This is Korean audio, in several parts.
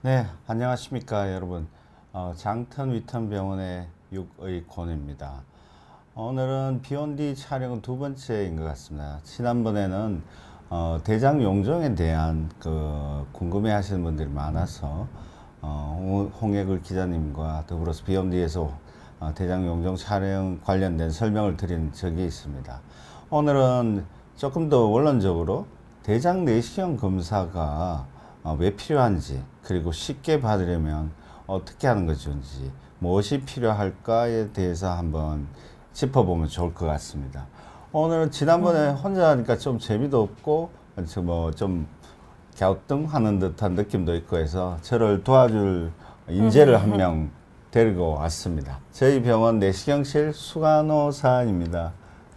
네, 안녕하십니까, 여러분. 장턴 위턴 병원의 육의곤입니다. 오늘은 비욘디 촬영은 두 번째인 것 같습니다. 지난번에는 대장 용종에 대한 궁금해 하시는 분들이 많아서 홍해글 기자님과 더불어서 비욘디에서 대장 용종 촬영 관련된 설명을 드린 적이 있습니다. 오늘은 조금 더 원론적으로 대장 내시경 검사가 왜 필요한지, 그리고 쉽게 받으려면 어떻게 하는 것이 좋은지, 무엇이 필요할까에 대해서 한번 짚어보면 좋을 것 같습니다. 오늘은 지난번에 혼자 하니까 좀 재미도 없고 좀 갸우뚱하는 듯한 느낌도 있고 해서 저를 도와줄 인재를 한 명 데리고 왔습니다. 저희 병원 내시경실 수간호사입니다.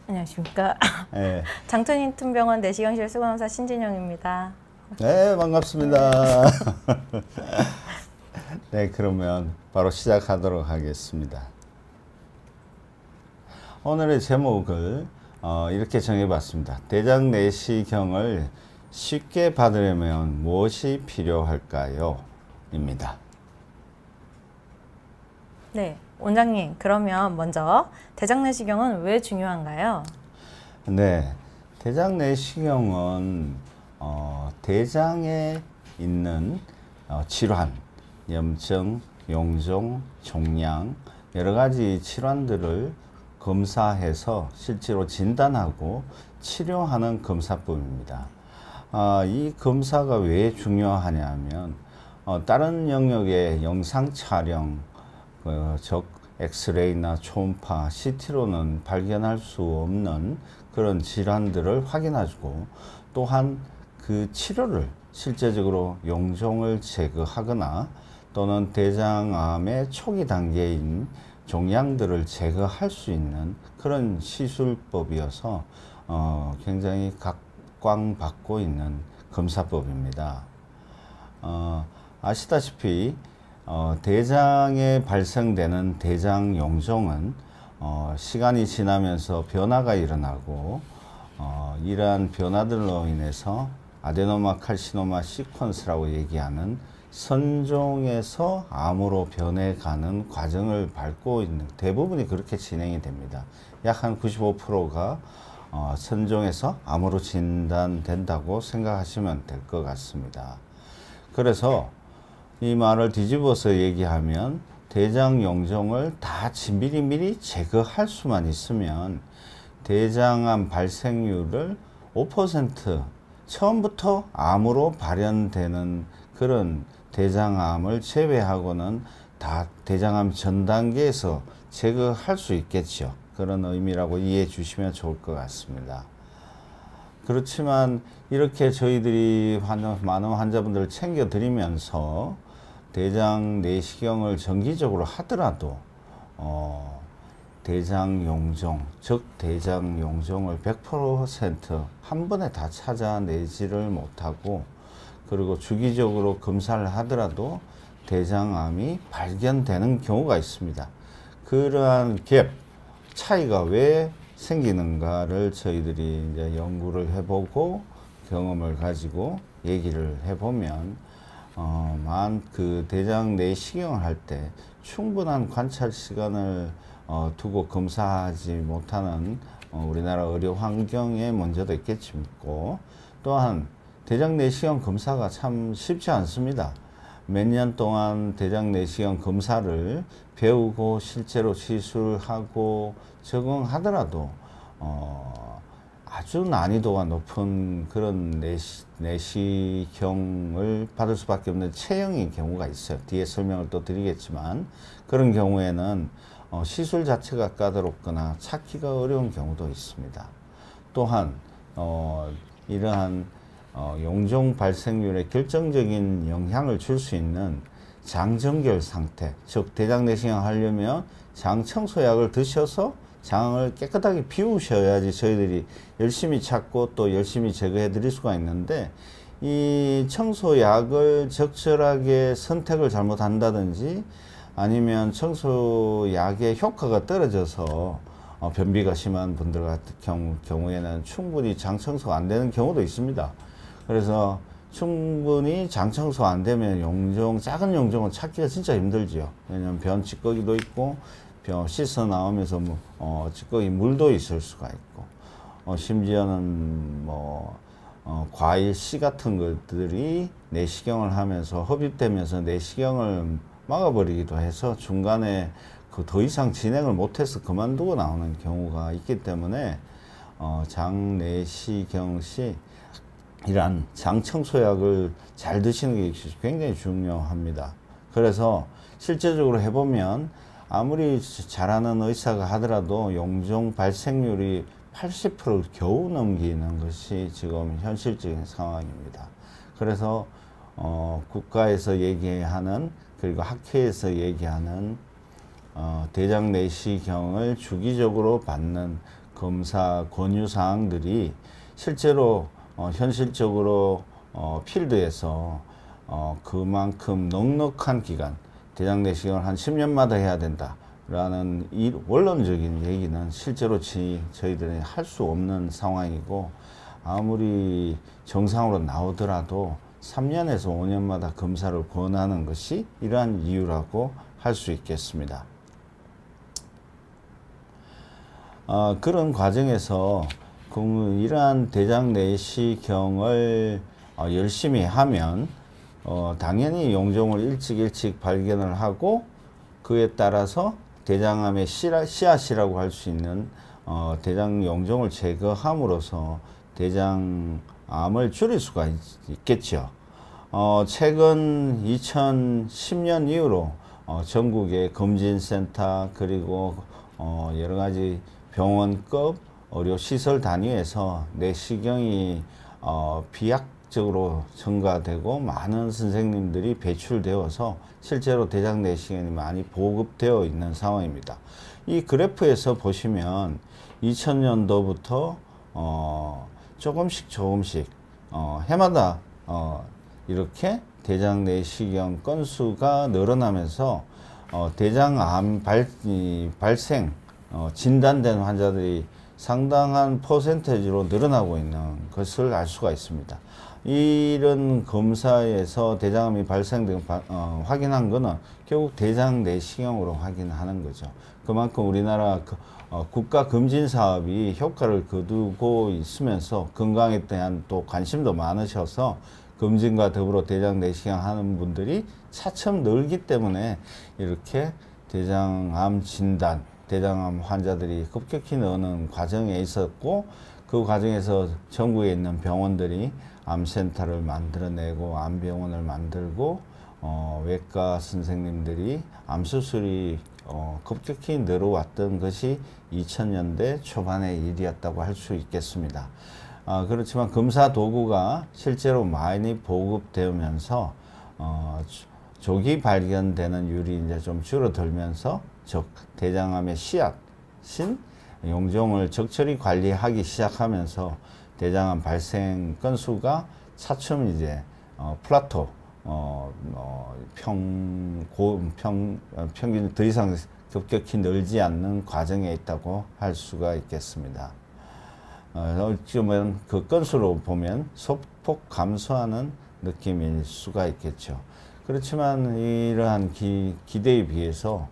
안녕하십니까. 네, 장턴 위턴 병원 내시경실 수간호사 신진영입니다. 네, 반갑습니다. 네, 그러면 바로 시작하도록 하겠습니다. 오늘의 제목을 이렇게 정해봤습니다. 대장 내시경을 쉽게 받으려면 무엇이 필요할까요? 입니다. 네, 원장님, 그러면 먼저 대장 내시경은 왜 중요한가요? 네, 대장 내시경은 대장에 있는 질환, 염증, 용종, 종양, 여러 가지 질환들을 검사해서 실제로 진단하고 치료하는 검사법입니다. 이 검사가 왜 중요하냐면 다른 영역의 영상 촬영, 즉 엑스레이나 초음파, CT로는 발견할 수 없는 그런 질환들을 확인해주고, 또한 그 치료를 실제적으로 용종을 제거하거나 또는 대장암의 초기 단계인 종양들을 제거할 수 있는 그런 시술법이어서 굉장히 각광받고 있는 검사법입니다. 아시다시피 대장에 발생되는 대장 용종은 시간이 지나면서 변화가 일어나고 이러한 변화들로 인해서 아데노마 칼시노마 시퀀스라고 얘기하는 선종에서 암으로 변해가는 과정을 밟고 있는, 대부분이 그렇게 진행이 됩니다. 약 한 95%가 선종에서 암으로 진단된다고 생각하시면 될 것 같습니다. 그래서 이 말을 뒤집어서 얘기하면 대장 용종을 다 미리미리 제거할 수만 있으면 대장암 발생률을 5% 처음부터 암으로 발현되는 그런 대장암을 제외하고는 다 대장암 전 단계에서 제거할 수 있겠죠. 그런 의미라고 이해해 주시면 좋을 것 같습니다. 그렇지만 이렇게 저희들이 많은 환자분들을 챙겨드리면서 대장 내시경을 정기적으로 하더라도 대장 용종, 즉 대장 용종을 100% 한 번에 다 찾아내지를 못하고, 그리고 주기적으로 검사를 하더라도 대장암이 발견되는 경우가 있습니다. 그러한 갭, 차이가 왜 생기는가를 저희들이 이제 연구를 해보고 경험을 가지고 얘기를 해보면 그 대장 내시경을 할 때 충분한 관찰 시간을 두고 검사하지 못하는 우리나라 의료 환경의 문제도 있겠고, 또한 대장 내시경 검사가 참 쉽지 않습니다. 몇 년 동안 대장 내시경 검사를 배우고 실제로 시술하고 적응하더라도 아주 난이도가 높은 그런 내시경을 받을 수밖에 없는 체형의 경우가 있어요. 뒤에 설명을 또 드리겠지만, 그런 경우에는 시술 자체가 까다롭거나 찾기가 어려운 경우도 있습니다. 또한 이러한 용종 발생률에 결정적인 영향을 줄 수 있는 장정결 상태, 즉 대장 내시경 하려면 장 청소약을 드셔서 장을 깨끗하게 비우셔야지 저희들이 열심히 찾고 또 열심히 제거해 드릴 수가 있는데, 이 청소약을 적절하게 선택을 잘못한다든지 아니면 청소약의 효과가 떨어져서 변비가 심한 분들 같은 경우에는 충분히 장 청소가 안 되는 경우도 있습니다. 그래서 충분히 장 청소 안 되면 용종, 작은 용종은 찾기가 진짜 힘들지요. 왜냐면 변 찌꺼기도 있고, 변 씻어 나오면서 찌꺼기 물도 있을 수가 있고, 심지어는 과일 씨 같은 것들이 내시경을 하면서 흡입되면서 내시경을 막아버리기도 해서 중간에 더 이상 진행을 못해서 그만두고 나오는 경우가 있기 때문에 장 내시경 시 이러한 장 청소약을 잘 드시는 게 굉장히 중요합니다. 그래서 실제적으로 해보면 아무리 잘하는 의사가 하더라도 용종 발생률이 80%를 겨우 넘기는 것이 지금 현실적인 상황입니다. 그래서 국가에서 얘기하는, 그리고 학회에서 얘기하는 대장 내시경을 주기적으로 받는 검사 권유 사항들이 실제로 현실적으로 필드에서 그만큼 넉넉한 기간, 대장 내시경을 한 10년마다 해야 된다 라는 이 원론적인 얘기는 실제로 저희들이 할 수 없는 상황이고, 아무리 정상으로 나오더라도 3년에서 5년마다 검사를 권하는 것이 이러한 이유라고 할 수 있겠습니다. 그런 과정에서 이러한 대장 내시경을 열심히 하면 당연히 용종을 일찍 발견을 하고, 그에 따라서 대장암의 씨앗이라고 할 수 있는 대장 용종을 제거함으로써 대장암을 줄일 수가 있겠죠. 최근 2010년 이후로 전국의 검진센터, 그리고 여러 가지 병원급 의료시설 단위에서 내시경이 비약적으로 첨가되고 많은 선생님들이 배출되어서 실제로 대장 내시경이 많이 보급되어 있는 상황입니다. 이 그래프에서 보시면 2000년도부터 조금씩 해마다 이렇게 대장 내시경 건수가 늘어나면서 대장암 발생 진단된 환자들이 상당한 퍼센테이지로 늘어나고 있는 것을 알 수가 있습니다. 이런 검사에서 대장암이 발생된 확인한 거는 결국 대장 내시경으로 확인하는 거죠. 그만큼 우리나라 국가 검진 사업이 효과를 거두고 있으면서 건강에 대한 또 관심도 많으셔서 검진과 더불어 대장 내시경 하는 분들이 차츰 늘기 때문에 이렇게 대장암 진단, 대장암 환자들이 급격히 느는 과정에 있었고, 그 과정에서 전국에 있는 병원들이 암센터를 만들어내고 암병원을 만들고 외과 선생님들이 암수술이 급격히 늘어왔던 것이 2000년대 초반의 일이었다고 할 수 있겠습니다. 그렇지만 검사 도구가 실제로 많이 보급되면서 조기 발견되는 율이 이제 좀 줄어들면서 대장암의 씨앗인 용종을 적절히 관리하기 시작하면서 대장암 발생 건수가 차츰 이제 플라토, 평균 더 이상 급격히 늘지 않는 과정에 있다고 할 수가 있겠습니다. 지금은 그 건수로 보면 소폭 감소하는 느낌일 수가 있겠죠. 그렇지만 이러한 기대에 비해서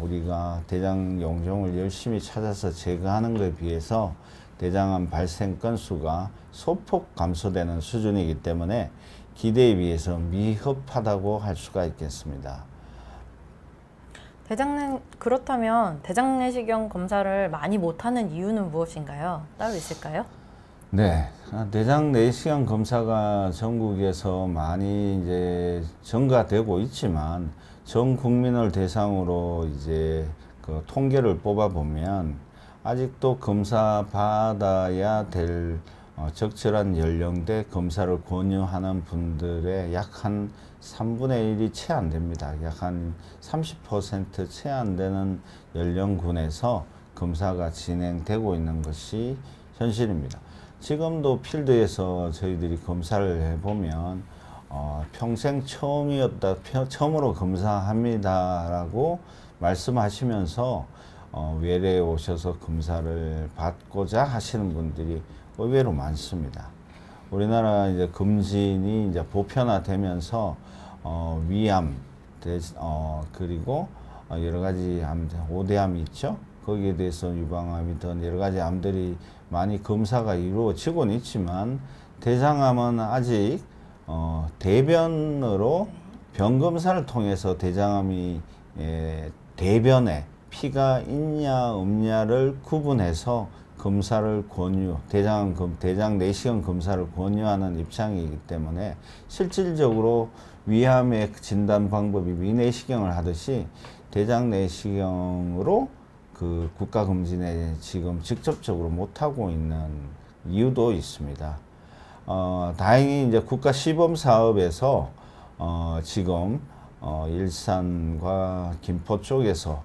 우리가 대장 용종을 열심히 찾아서 제거하는 것에 비해서 대장암 발생 건수가 소폭 감소되는 수준이기 때문에 기대에 비해서 미흡하다고 할 수가 있겠습니다. 그렇다면 대장 내시경 검사를 많이 못하는 이유는 무엇인가요? 따로 있을까요? 네, 대장 내시경 검사가 전국에서 많이 이제 증가되고 있지만 전 국민을 대상으로 이제 그 통계를 뽑아 보면 아직도 검사 받아야 될 적절한 연령대 검사를 권유하는 분들의 약 한 3분의 1이 채 안 됩니다. 약 한 30% 채 안 되는 연령군에서 검사가 진행되고 있는 것이 현실입니다. 지금도 필드에서 저희들이 검사를 해보면 평생 처음으로 검사합니다라고 말씀하시면서 외래에 오셔서 검사를 받고자 하시는 분들이 의외로 많습니다. 우리나라 이제 검진이 이제 보편화되면서 위암, 그리고 여러 가지 암, 5대암이 있죠. 거기에 대해서 유방암이든 여러 가지 암들이 많이 검사가 이루어지고는 있지만 대장암은 아직 대변으로 병 검사를 통해서 대장암이 대변에 피가 있냐 없냐를 구분해서 검사를 대장 내시경 검사를 권유하는 입장이기 때문에 실질적으로 위암의 진단 방법이 위내시경을 하듯이 대장 내시경으로 그 국가검진에 지금 직접적으로 못하고 있는 이유도 있습니다. 다행히 이제 국가 시범 사업에서 지금 일산과 김포 쪽에서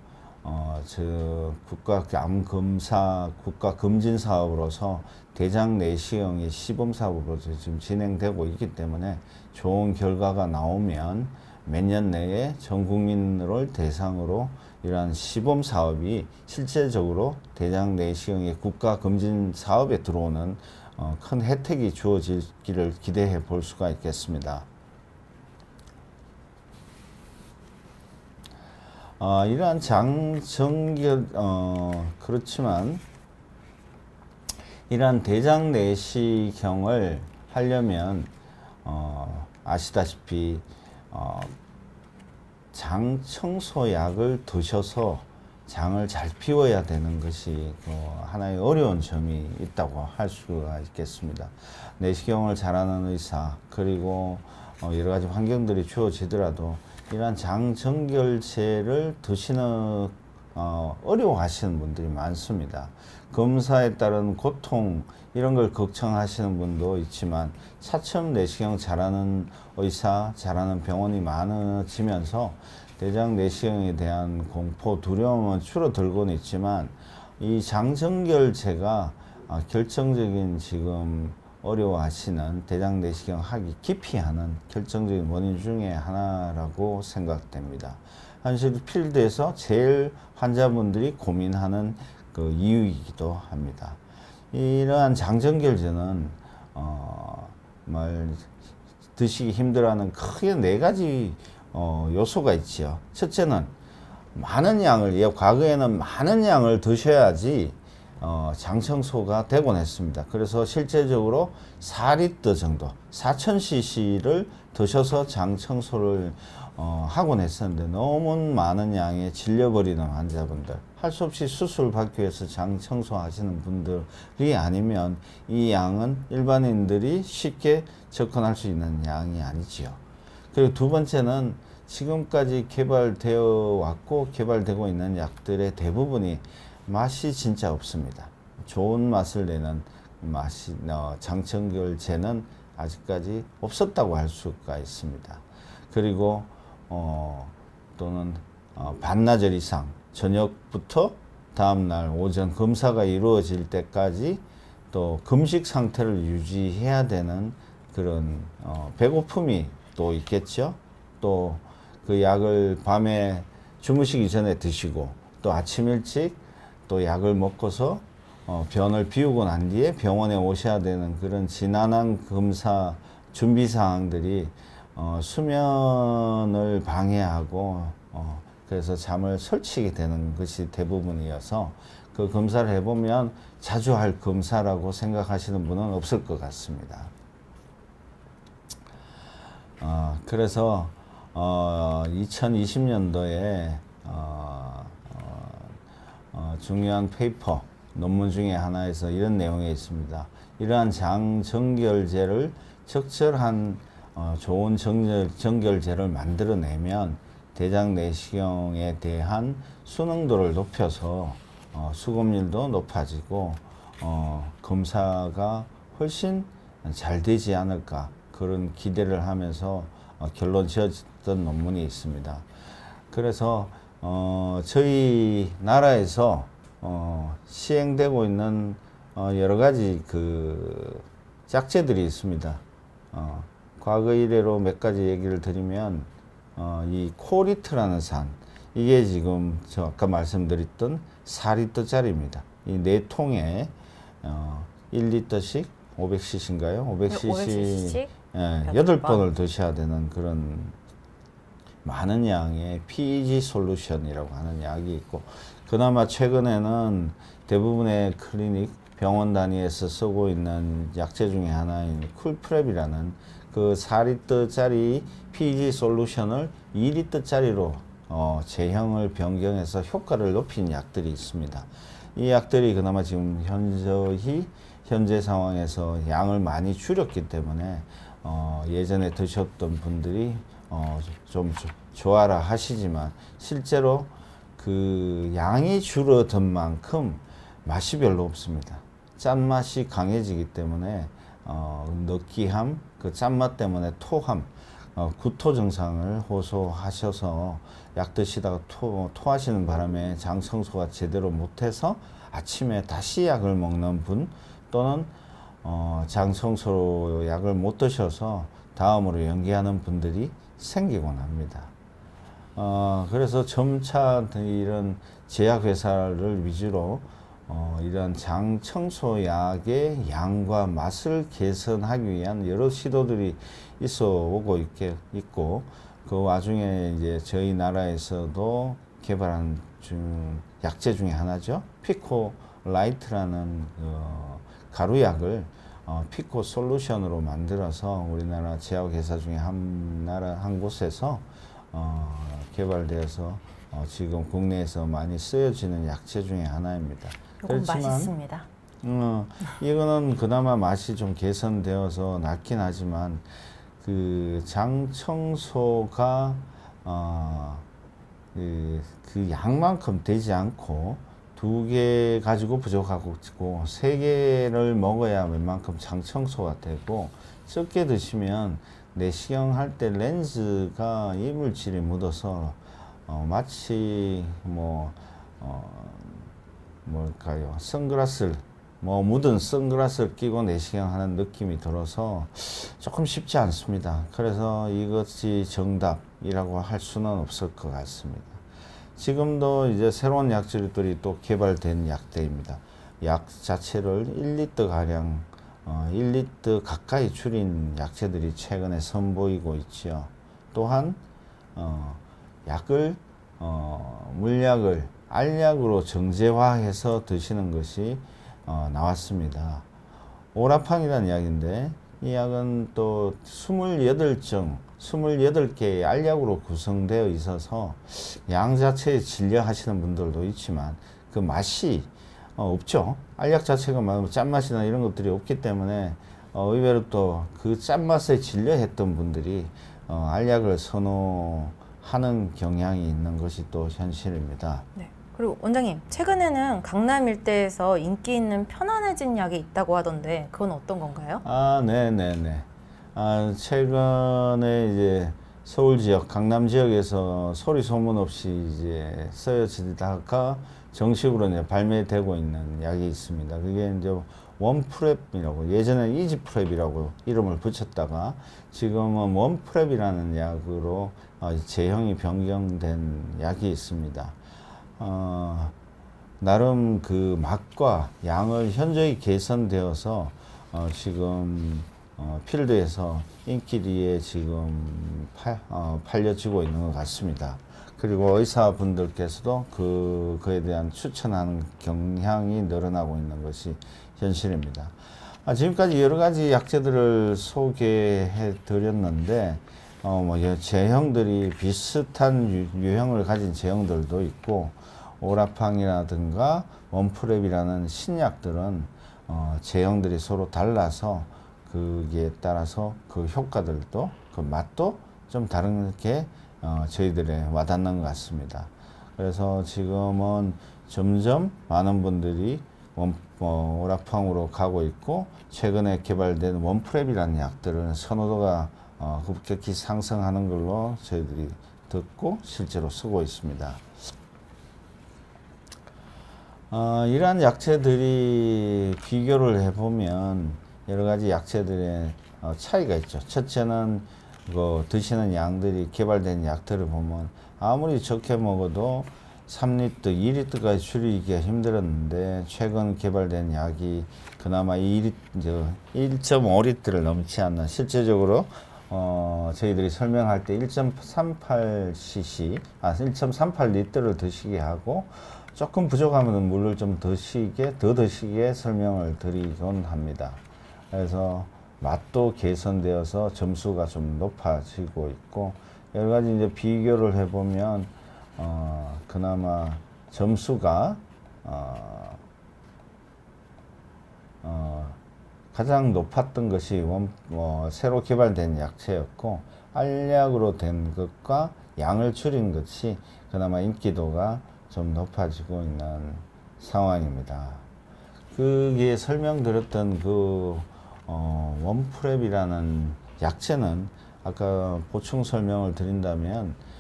국가 암 검사 국가 검진 사업으로서 대장 내시경이 시범 사업으로 지금 진행되고 있기 때문에 좋은 결과가 나오면 몇 년 내에 전 국민을 대상으로 이러한 시범 사업이 실제적으로 대장 내시경의 국가 검진 사업에 들어오는 큰 혜택이 주어지기를 기대해 볼 수가 있겠습니다. 이러한 장정결 그렇지만 이러한 대장 내시경을 하려면 아시다시피 장 청소약을 드셔서 장을 잘 비워야 되는 것이 하나의 어려운 점이 있다고 할 수가 있겠습니다. 내시경을 잘하는 의사 그리고 여러 가지 환경들이 주어지더라도 이러한 장 정결제를 드시는 어려워하시는 분들이 많습니다. 검사에 따른 고통 이런 걸 걱정하시는 분도 있지만 차츰 내시경 잘하는 의사, 잘하는 병원이 많아지면서 대장 내시경에 대한 공포, 두려움은 줄어들고는 있지만 이 장 정결제가 결정적인 지금 어려워하시는 대장 내시경 하기 기피하는 결정적인 원인 중에 하나라고 생각됩니다. 현실 필드에서 제일 환자분들이 고민하는 그 이유이기도 합니다. 이러한 장정결제는 드시기 힘들어하는 크게 4가지 요소가 있지요. 첫째는 많은 양을 과거에는 많은 양을 드셔야지 장 청소가 되곤 했습니다. 그래서 실제적으로 4리터 정도 4000cc를 드셔서 장 청소를 하곤 했었는데 너무 많은 양에 질려버리는 환자분들 할 수 없이 수술 받기 위해서 장 청소하시는 분들이 아니면 이 양은 일반인들이 쉽게 접근할 수 있는 양이 아니지요. 그리고 두 번째는 지금까지 개발되어 왔고 개발되고 있는 약들의 대부분이 맛이 진짜 없습니다. 좋은 맛을 내는 장청결제는 아직까지 없었다고 할 수가 있습니다. 그리고 또는 반나절 이상 저녁부터 다음날 오전 검사가 이루어질 때까지 또 금식 상태를 유지해야 되는 그런 배고픔이 또 있겠죠. 또 그 약을 밤에 주무시기 전에 드시고 또 아침 일찍 또 약을 먹고서 변을 비우고 난 뒤에 병원에 오셔야 되는 그런 지난한 검사 준비 사항들이 수면을 방해하고 그래서 잠을 설치게 되는 것이 대부분이어서 그 검사를 해보면 자주 할 검사라고 생각하시는 분은 없을 것 같습니다. 그래서 2020년도에 중요한 페이퍼 논문 중에 하나에서 이런 내용이 있습니다. 이러한 장 정결제를 적절한 좋은 정결제를 만들어내면 대장 내시경에 대한 수능도를 높여서 수검률도 높아지고 검사가 훨씬 잘 되지 않을까 그런 기대를 하면서 결론 지었던 논문이 있습니다. 그래서 저희 나라에서 시행되고 있는 여러 가지 그 약제들이 있습니다. 과거 이래로 몇 가지 얘기를 드리면 이 코리트라는 산 이게 지금 저 아까 말씀드렸던 4리터짜리입니다. 이 4통에 1리터씩 500cc인가요? 500cc 500cc? 예, 여덟 8번을 드셔야 되는 그런 많은 양의 PEG 솔루션이라고 하는 약이 있고, 그나마 최근에는 대부분의 클리닉 병원 단위에서 쓰고 있는 약제 중에 하나인 쿨프랩이라는 그 4리터짜리 PEG 솔루션을 2리터짜리로 제형을 변경해서 효과를 높인 약들이 있습니다. 이 약들이 그나마 지금 현재 상황에서 양을 많이 줄였기 때문에 예전에 드셨던 분들이 좀 좋아라 하시지만, 실제로 그 양이 줄어든 만큼 맛이 별로 없습니다. 짠맛이 강해지기 때문에 느끼함, 그 짠맛 때문에 토함, 구토 증상을 호소하셔서 약 드시다가 토하시는 바람에 장 청소가 제대로 못해서 아침에 다시 약을 먹는 분, 또는 장 청소로 약을 못 드셔서 다음으로 연기하는 분들이 생기곤 합니다. 그래서 점차 이런 제약회사를 위주로 이런 장 청소약의 양과 맛을 개선하기 위한 여러 시도들이 있어 오고 있고, 그 와중에 이제 저희 나라에서도 개발한 약제 중에 하나죠. 피코 라이트라는 가루약을 피코 솔루션으로 만들어서 우리나라 제약회사 중에 한 곳에서 개발되어서 지금 국내에서 많이 쓰여지는 약제 중에 하나입니다. 이건 맛있습니다. 이거는 그나마 맛이 좀 개선되어서 낫긴 하지만, 그 장 청소가 그 양만큼 되지 않고 2개 가지고 부족하고, 3개를 먹어야 웬만큼 장 청소가 되고, 적게 드시면 내시경 할 때 렌즈가 이물질이 묻어서 마치 뭘까요? 선글라스를 묻은 선글라스를 끼고 내시경 하는 느낌이 들어서 조금 쉽지 않습니다. 그래서 이것이 정답이라고 할 수는 없을 것 같습니다. 지금도 이제 새로운 약들이 또 개발된 약대입니다. 약 자체를 1리터 가량 1리터 가까이 줄인 약제들이 최근에 선보이고 있지요. 또한 약을 물약을 알약으로 정제화해서 드시는 것이 나왔습니다. 오라팡이라는 약인데, 이 약은 또 28개의 알약으로 구성되어 있어서 양 자체에 질려 하시는 분들도 있지만 그 맛이 없죠. 알약 자체가 짠맛이나 이런 것들이 없기 때문에 의외로 또 그 짠맛에 질려 했던 분들이 알약을 선호하는 경향이 있는 것이 또 현실입니다. 네. 그리고 원장님, 최근에는 강남 일대에서 인기 있는 편안해진 약이 있다고 하던데 그건 어떤 건가요? 네네네. 최근에 이제 서울 지역, 강남 지역에서 소리 소문 없이 이제 쓰여지다가 정식으로 이제 발매되고 있는 약이 있습니다. 그게 이제 원프랩이라고, 예전에 이지프랩이라고 이름을 붙였다가 지금은 원프랩이라는 약으로 제형이 변경된 약이 있습니다. 나름 그 맛과 양을 현저히 개선되어서 지금 필드에서 인기리에 지금 팔려지고 있는 것 같습니다. 그리고 의사분들께서도 그에 대한 추천하는 경향이 늘어나고 있는 것이 현실입니다. 지금까지 여러 가지 약제들을 소개해 드렸는데, 제형들이 비슷한 유형을 가진 제형들도 있고, 오라팡이라든가 원프랩이라는 신약들은 제형들이 서로 달라서 그에 따라서 그 효과들도 그 맛도 좀 다르게 저희들에 와닿는 것 같습니다. 그래서 지금은 점점 많은 분들이 오라팡으로 가고 있고, 최근에 개발된 원프랩이라는 약들은 선호도가 급격히 상승하는 걸로 저희들이 듣고 실제로 쓰고 있습니다. 이러한 약제들이 비교를 해보면 여러 가지 약제들의 차이가 있죠. 첫째는 드시는 양들이, 개발된 약들을 보면 아무리 적게 먹어도 3리터, 2리터까지 줄이기가 힘들었는데 최근 개발된 약이 그나마 1.5리터를 넘지 않는 실제적으로 저희들이 설명할 때 1.38cc, 1.38리터를 드시게 하고 조금 부족하면 물을 좀 더 드시게 설명을 드리곤 합니다. 그래서 맛도 개선되어서 점수가 좀 높아지고 있고 여러 가지 이제 비교를 해보면 그나마 점수가 가장 높았던 것이 새로 개발된 약체였고 알약으로 된 것과 양을 줄인 것이 그나마 인기도가 좀 높아지고 있는 상황입니다. 그게 설명드렸던 그 원프랩이라는 약체는 아까 보충 설명을 드린다면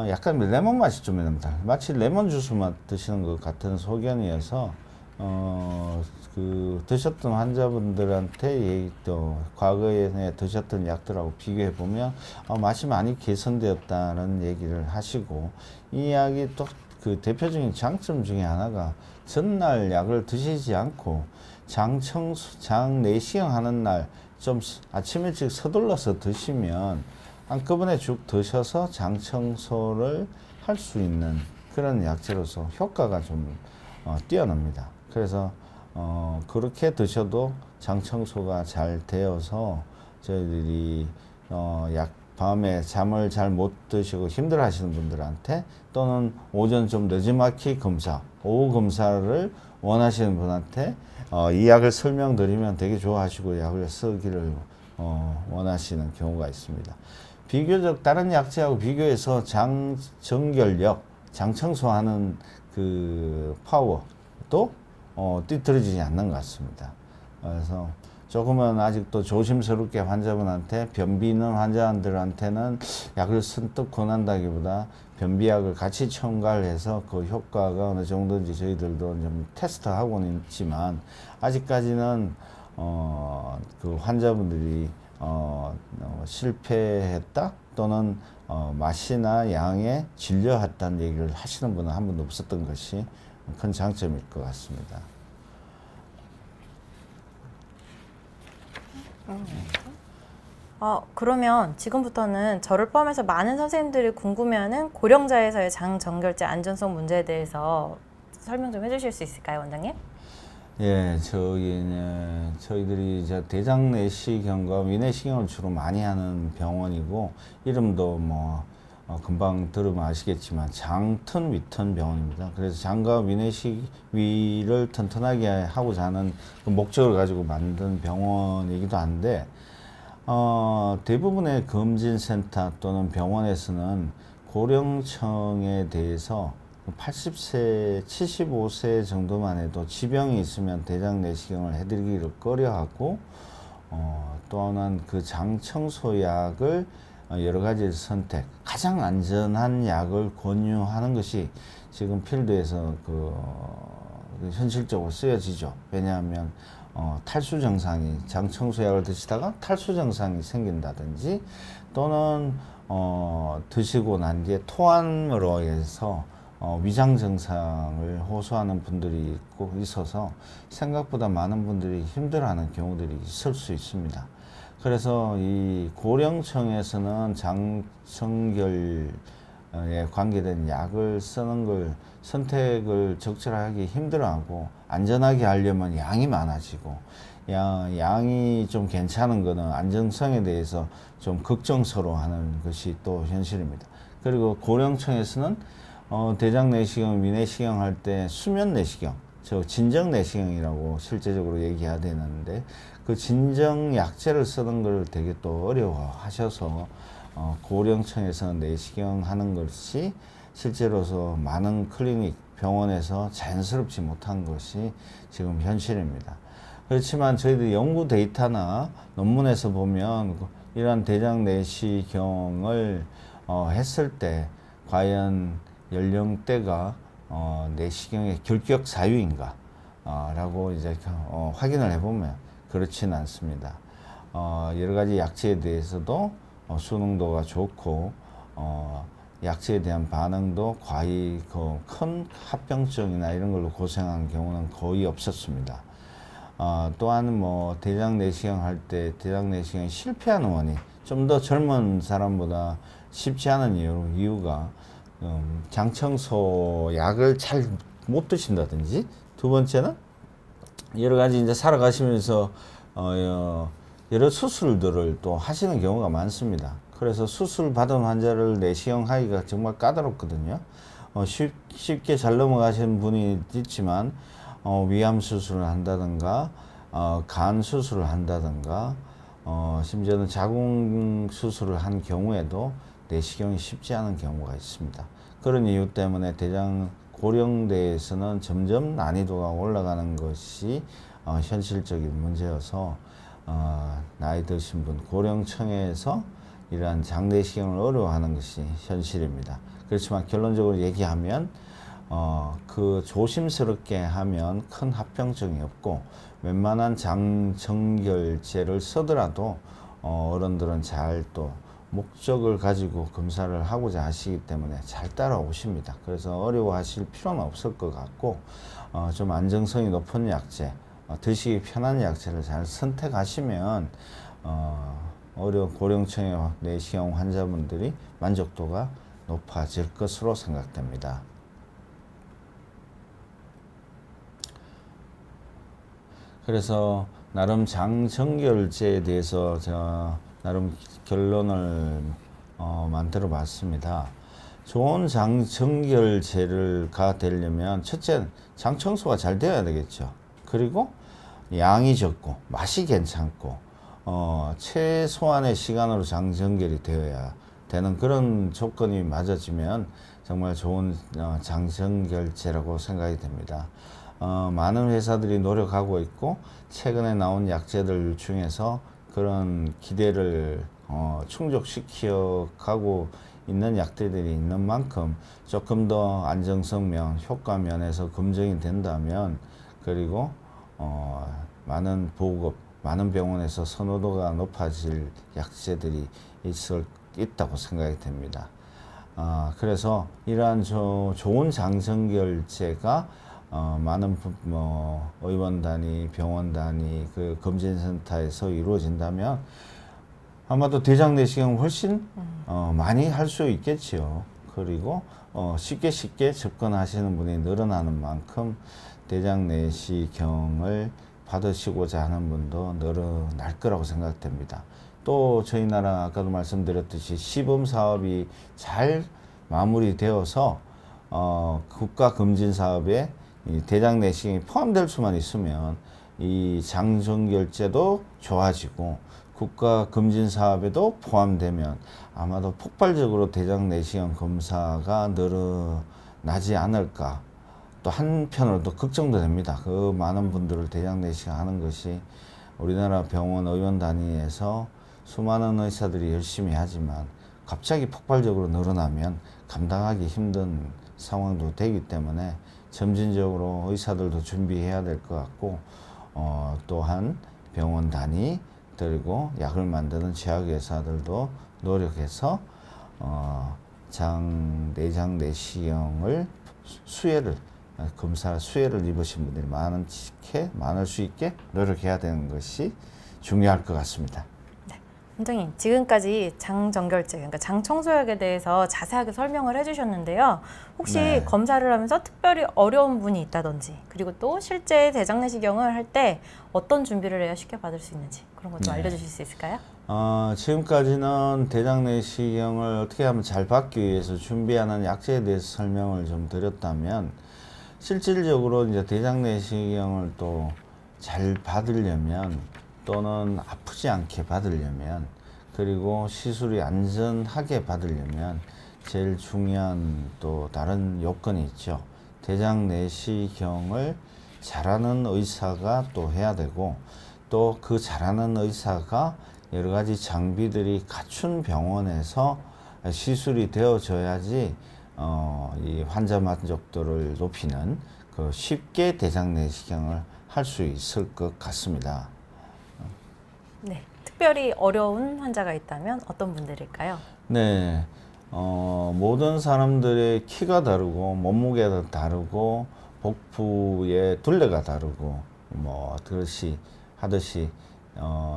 약간 레몬 맛이 좀 납니다. 마치 레몬 주스 맛 드시는 것 같은 소견이어서 그 드셨던 환자분들한테 또 과거에 드셨던 약들하고 비교해 보면 맛이 많이 개선되었다는 얘기를 하시고 이 약이 또 그 대표적인 장점 중에 하나가 전날 약을 드시지 않고 장 내시경 하는 날 좀 아침 일찍 서둘러서 드시면 한꺼번에 쭉 드셔서 장 청소를 할 수 있는 그런 약재로서 효과가 좀 뛰어납니다. 그래서 그렇게 드셔도 장 청소가 잘 되어서 저희들이 밤에 잠을 잘 못 드시고 힘들어 하시는 분들한테 또는 오전 좀 늦지막히 검사, 오후 검사를 원하시는 분한테 이 약을 설명드리면 되게 좋아하시고 약을 쓰기를 원하시는 경우가 있습니다. 비교적 다른 약재하고 비교해서 장 정결력, 장 청소하는 그 파워도 띠떨어지지 않는 것 같습니다. 그래서 조금은 아직도 조심스럽게 환자분한테 변비 있는 환자들한테는 약을 선뜻 권한다기보다 변비약을 같이 첨가를 해서 그 효과가 어느 정도인지 저희들도 좀 테스트하고는 있지만 아직까지는 그 환자분들이 실패했다 또는 맛이나 양에 질려했다는 얘기를 하시는 분은 한 분도 없었던 것이 큰 장점일 것 같습니다. 그러면 지금부터는 저를 포함해서 많은 선생님들이 궁금해하는 고령자에서의 장 정결제 안전성 문제에 대해서 설명 좀 해주실 수 있을까요, 원장님? 예, 저희들이 이제 대장 내시경과 위내시경을 주로 많이 하는 병원이고 이름도 금방 들으면 아시겠지만 장튼 위튼 병원입니다. 그래서 장과 위를 튼튼하게 하고자 하는 그 목적을 가지고 만든 병원이기도 한데 대부분의 검진센터 또는 병원에서는 고령층에 대해서 80세, 75세 정도만 해도 지병이 있으면 대장 내시경을 해드리기를 꺼려하고 또한 그 장 청소약을 여러 가지 선택, 가장 안전한 약을 권유하는 것이 지금 필드에서 현실적으로 쓰여지죠. 왜냐하면 탈수 증상이 장 청소약을 드시다가 탈수 증상이 생긴다든지 또는 드시고 난 뒤에 토함으로 해서 위장 증상을 호소하는 분들이 있어서 생각보다 많은 분들이 힘들어하는 경우들이 있을 수 있습니다. 그래서 이 고령층에서는 장청결에 관계된 약을 쓰는 걸 선택을 적절하게 힘들어하고 안전하게 하려면 양이 많아지고 양이 좀 괜찮은 거는 안전성에 대해서 좀 걱정스러워하는 것이 또 현실입니다. 그리고 고령층에서는 대장 내시경, 위내시경 할 때 수면 내시경, 진정 내시경이라고 실제적으로 얘기해야 되는데 그 진정 약제를 쓰는 걸 되게 또 어려워하셔서 고령층에서는 내시경 하는 것이 실제로서 많은 클리닉, 병원에서 자연스럽지 못한 것이 지금 현실입니다. 그렇지만 저희들 연구 데이터나 논문에서 보면 이러한 대장 내시경을 했을 때 과연 연령대가 내시경의 결격 사유인가 라고 이제 확인을 해보면 그렇지는 않습니다. 여러 가지 약체에 대해서도 수능도가 좋고 약제에 대한 반응도 거의 그 큰 합병증이나 이런 걸로 고생한 경우는 거의 없었습니다. 또한 뭐 대장 내시경 할 때 대장 내시경이 실패하는 원인, 좀 더 젊은 사람보다 쉽지 않은 이유가 장청소 약을 잘 못 드신다든지, 두 번째는 여러 가지 이제 살아가시면서 여러 수술들을 또 하시는 경우가 많습니다. 그래서 수술 받은 환자를 내시경하기가 정말 까다롭거든요. 쉽게 잘 넘어가시는 분이 있지만 위암 수술을 한다든가 간 수술을 한다든가 심지어는 자궁 수술을 한 경우에도 내시경이 쉽지 않은 경우가 있습니다. 그런 이유 때문에 대장 고령대에서는 점점 난이도가 올라가는 것이 현실적인 문제여서 나이 드신 분, 고령층에서 이러한 장내시경을 어려워하는 것이 현실입니다. 그렇지만 결론적으로 얘기하면 그 조심스럽게 하면 큰 합병증이 없고, 웬만한 장정결제를 쓰더라도 어른들은 잘 또 목적을 가지고 검사를 하고자 하시기 때문에 잘 따라오십니다. 그래서 어려워하실 필요는 없을 것 같고, 좀 안정성이 높은 약제, 드시기 편한 약제를 잘 선택하시면 어려운 고령층의 내시경 환자분들이 만족도가 높아질 것으로 생각됩니다. 그래서 나름 장정결제에 대해서 제가 나름 결론을 만들어 봤습니다. 좋은 장정결제가 되려면 첫째, 장 청소가 잘 되어야 되겠죠. 그리고 양이 적고 맛이 괜찮고 최소한의 시간으로 장정결이 되어야 되는 그런 조건이 맞아지면 정말 좋은 장정결제라고 생각이 됩니다. 많은 회사들이 노력하고 있고, 최근에 나온 약제들 중에서 그런 기대를 충족시켜 가고 있는 약들이 있는 만큼 조금 더 안정성 면, 효과 면에서 검증이 된다면, 그리고 많은 보급, 많은 병원에서 선호도가 높아질 약제들이 있다고 생각이 됩니다. 그래서 이러한 좋은 장정결제가 많은 의원 단위, 병원 단위, 그 검진센터에서 이루어진다면 아마도 대장 내시경을 훨씬 많이 할 수 있겠지요. 그리고 쉽게 접근하시는 분이 늘어나는 만큼 대장 내시경을 받으시고자 하는 분도 늘어날 거라고 생각됩니다. 또 저희 나라 아까도 말씀드렸듯이 시범 사업이 잘 마무리되어서 국가 검진 사업에 이 대장 내시경이 포함될 수만 있으면 이 장정결제도 좋아지고 국가 검진 사업에도 포함되면 아마도 폭발적으로 대장 내시경 검사가 늘어나지 않을까. 또 한편으로도 걱정도 됩니다. 그 많은 분들을 대장 내시경 하는 것이 우리나라 병원 의원 단위에서 수많은 의사들이 열심히 하지만 갑자기 폭발적으로 늘어나면 감당하기 힘든 상황도 되기 때문에 점진적으로 의사들도 준비해야 될 것 같고, 또한 병원 단위 그리고 약을 만드는 제약회사들도 노력해서 내장 내시경을 검사 수혜를 입으신 분들이 많을 수 있게 노력해야 되는 것이 중요할 것 같습니다. 원장님, 지금까지 장정결제, 그러니까 장청소약에 대해서 자세하게 설명을 해주셨는데요. 혹시 네. 검사를 하면서 특별히 어려운 분이 있다든지, 그리고 또 실제 대장 내시경을 할 때 어떤 준비를 해야 쉽게 받을 수 있는지 그런 것 좀 알려주실 수 있을까요? 지금까지는 대장 내시경을 어떻게 하면 잘 받기 위해서 준비하는 약제에 대해서 설명을 좀 드렸다면, 실질적으로 이제 대장 내시경을 또 잘 받으려면, 또는 아프지 않게 받으려면, 그리고 시술이 안전하게 받으려면 제일 중요한 또 다른 요건이 있죠. 대장 내시경을 잘하는 의사가 또 해야 되고, 또 그 잘하는 의사가 여러 가지 장비들이 갖춘 병원에서 시술이 되어져야지 이 환자 만족도를 높이는 쉽게 대장 내시경을 할 수 있을 것 같습니다. 네, 특별히 어려운 환자가 있다면 어떤 분들일까요? 네, 모든 사람들의 키가 다르고 몸무게가 다르고 복부의 둘레가 다르고 뭐 그것이 하듯이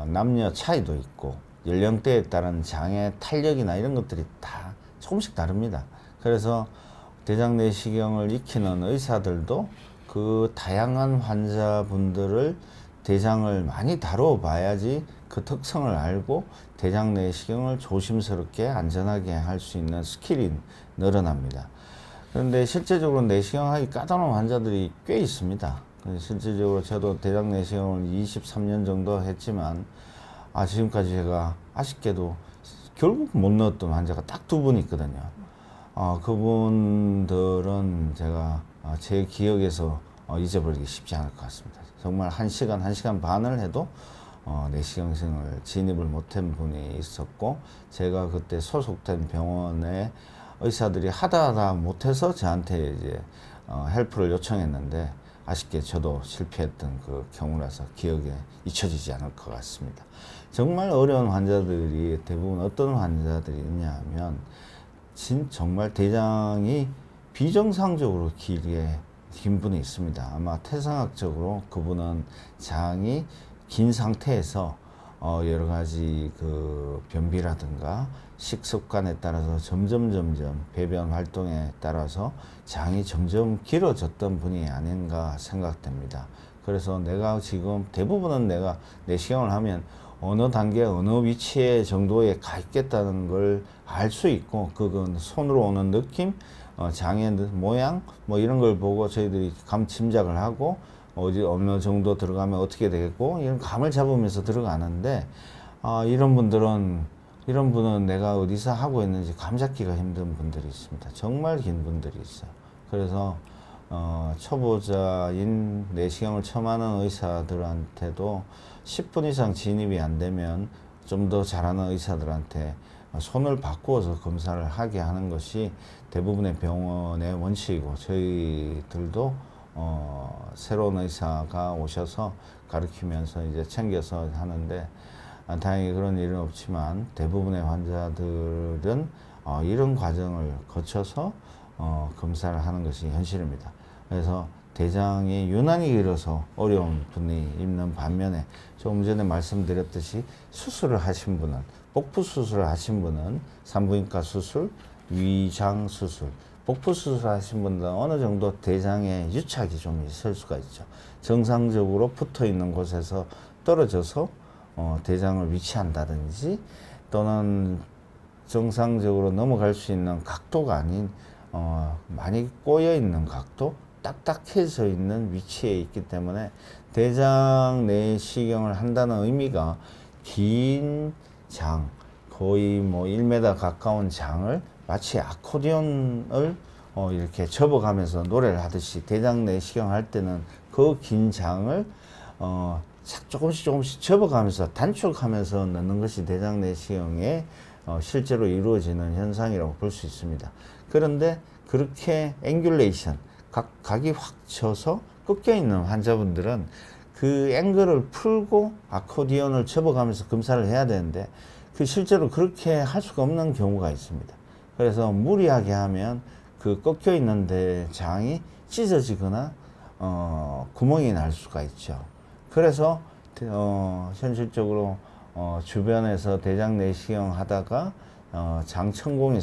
남녀 차이도 있고 연령대에 따른 장의 탄력이나 이런 것들이 다 조금씩 다릅니다. 그래서 대장 내시경을 익히는 의사들도 그 다양한 환자분들을 대장을 많이 다뤄봐야지 그 특성을 알고 대장 내시경을 조심스럽게 안전하게 할 수 있는 스킬이 늘어납니다. 그런데 실제적으로 내시경하기 까다로운 환자들이 꽤 있습니다. 실질적으로 저도 대장 내시경을 23년 정도 했지만 지금까지 제가 아쉽게도 결국 못 넣었던 환자가 딱 2분 있거든요. 그분들은 제가 제 기억에서 잊어버리기 쉽지 않을 것 같습니다. 정말 1시간, 1시간 반을 해도 내시경을 진입을 못한 분이 있었고, 제가 그때 소속된 병원의 의사들이 하다 못해서 저한테 이제 헬프를 요청했는데, 아쉽게 저도 실패했던 그 경우라서 기억에 잊혀지지 않을 것 같습니다. 정말 어려운 환자들이 대부분 어떤 환자들이 있냐면 정말 대장이 비정상적으로 긴 분이 있습니다. 아마 태생학적으로 그분은 장이 긴 상태에서 여러 가지 그 변비라든가 식습관에 따라서 점점 배변 활동에 따라서 장이 점점 길어졌던 분이 아닌가 생각됩니다. 그래서 내가 지금 대부분은 내가 내시경을 하면 어느 단계 어느 위치에 정도에 가 있겠다는 걸 알 수 있고, 그건 손으로 오는 느낌, 장의 모양 뭐 이런 걸 보고 저희들이 감 짐작을 하고 어디 어느 정도 들어가면 어떻게 되겠고 이런 감을 잡으면서 들어가는데, 이런 분은 내가 어디서 하고 있는지 감 잡기가 힘든 분들이 있습니다. 정말 긴 분들이 있어요. 그래서 초보자인 내시경을 처음 하는 의사들한테도 10분 이상 진입이 안 되면 좀 더 잘하는 의사들한테 손을 바꾸어서 검사를 하게 하는 것이 대부분의 병원의 원칙이고, 저희들도 새로운 의사가 오셔서 가르치면서 이제 챙겨서 하는데, 다행히 그런 일은 없지만 대부분의 환자들은 이런 과정을 거쳐서 검사를 하는 것이 현실입니다. 그래서 대장이 유난히 길어서 어려운 분이 있는 반면에, 조금 전에 말씀드렸듯이 수술을 하신 분은, 복부 수술을 하신 분은 산부인과 수술, 위장 수술, 복부 수술 하신 분들은 어느 정도 대장에 유착이 좀 있을 수가 있죠. 정상적으로 붙어 있는 곳에서 떨어져서 대장을 위치한다든지, 또는 정상적으로 넘어갈 수 있는 각도가 아닌 많이 꼬여 있는 각도, 딱딱해져 있는 위치에 있기 때문에 대장 내시경을 한다는 의미가 긴 장, 거의 뭐 1m 가까운 장을 마치 아코디언을 이렇게 접어가면서 노래를 하듯이 대장 내시경 할 때는 그 긴 장을 조금씩 접어가면서 단축하면서 넣는 것이 대장 내시경에 실제로 이루어지는 현상이라고 볼 수 있습니다. 그런데 그렇게 앵귤레이션, 각이 확 져서 꺾여 있는 환자분들은 그 앵글을 풀고 아코디언을 접어가면서 검사를 해야 되는데, 실제로 그렇게 할 수가 없는 경우가 있습니다. 그래서 무리하게 하면 그 꺾여 있는데 장이 찢어지거나 구멍이 날 수가 있죠. 그래서 현실적으로 주변에서 대장 내시경 하다가 장천공이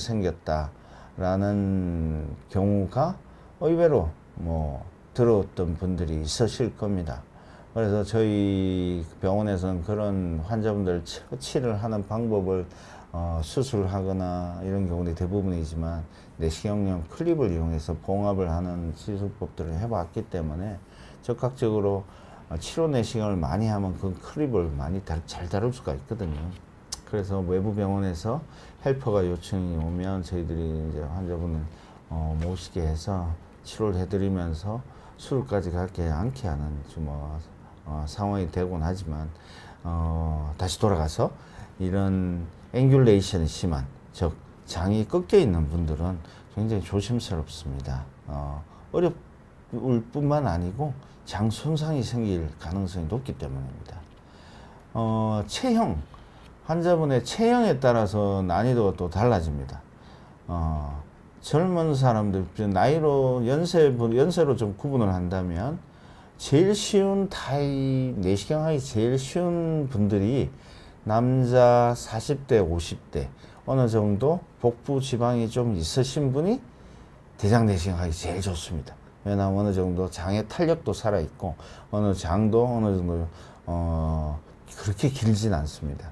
생겼다라는 경우가 의외로 들어왔던 분들이 있으실 겁니다. 그래서 저희 병원에서는 그런 환자분들 처치를 하는 방법을 수술하거나 이런 경우들이 대부분이지만, 내시경용 클립을 이용해서 봉합을 하는 시술법들을 해봤기 때문에 적극적으로 치료 내시경을 많이 하면 그 클립을 많이 잘 다룰 수가 있거든요. 그래서 외부 병원에서 헬퍼가 요청이 오면 저희들이 이제 환자분을 모시게 해서 치료를 해드리면서 수술까지 가지 않게 하는 상황이 되곤 하지만, 다시 돌아가서 이런 앵귤레이션이 심한, 즉 장이 꺾여 있는 분들은 굉장히 조심스럽습니다. 어려울 뿐만 아니고 장 손상이 생길 가능성이 높기 때문입니다. 체형, 환자분의 체형에 따라서 난이도가 또 달라집니다. 젊은 사람들, 나이로, 연세로 좀 구분을 한다면, 제일 쉬운 내시경 하기 제일 쉬운 분들이 남자 40대, 50대, 어느 정도 복부 지방이 좀 있으신 분이 대장 내시경 하기 제일 좋습니다. 왜냐하면 어느 정도 장의 탄력도 살아있고, 장도 어느 정도, 그렇게 길진 않습니다.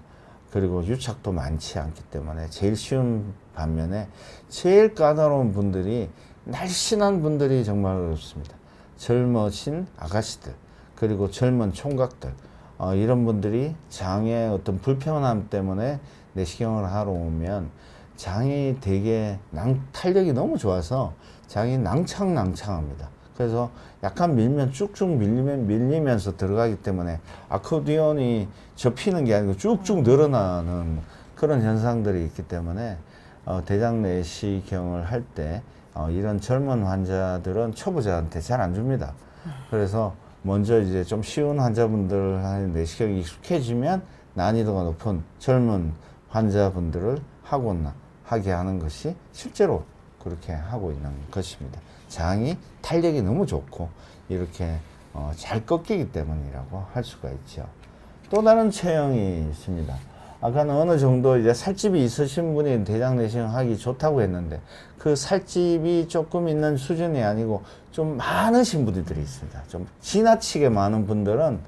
그리고 유착도 많지 않기 때문에 제일 쉬운 반면에 제일 까다로운 분들이 날씬한 분들이 정말 어렵습니다. 젊으신 아가씨들, 그리고 젊은 총각들, 이런 분들이 장의 어떤 불편함 때문에 내시경을 하러 오면 장이 되게 탄력이 너무 좋아서 장이 낭창낭창합니다. 그래서 약간 밀면 쭉쭉 밀리면서 들어가기 때문에 아코디언이 접히는 게 아니고 쭉쭉 늘어나는 그런 현상들이 있기 때문에 대장 내시경을 할 때 이런 젊은 환자들은 초보자한테 잘 안 줍니다. 그래서 먼저 이제 좀 쉬운 환자분들 내시경이 익숙해지면 난이도가 높은 젊은 환자분들을 하게 하는 것이 실제로 그렇게 하고 있는 것입니다. 장이 탄력이 너무 좋고 이렇게 잘 꺾이기 때문이라고 할 수가 있죠. 또 다른 체형이 있습니다. 아까는 어느 정도 이제 살집이 있으신 분이 대장 내시경 하기 좋다고 했는데 그 살집이 조금 있는 수준이 아니고 좀 많으신 분들이 있습니다. 좀 지나치게 많은 분들은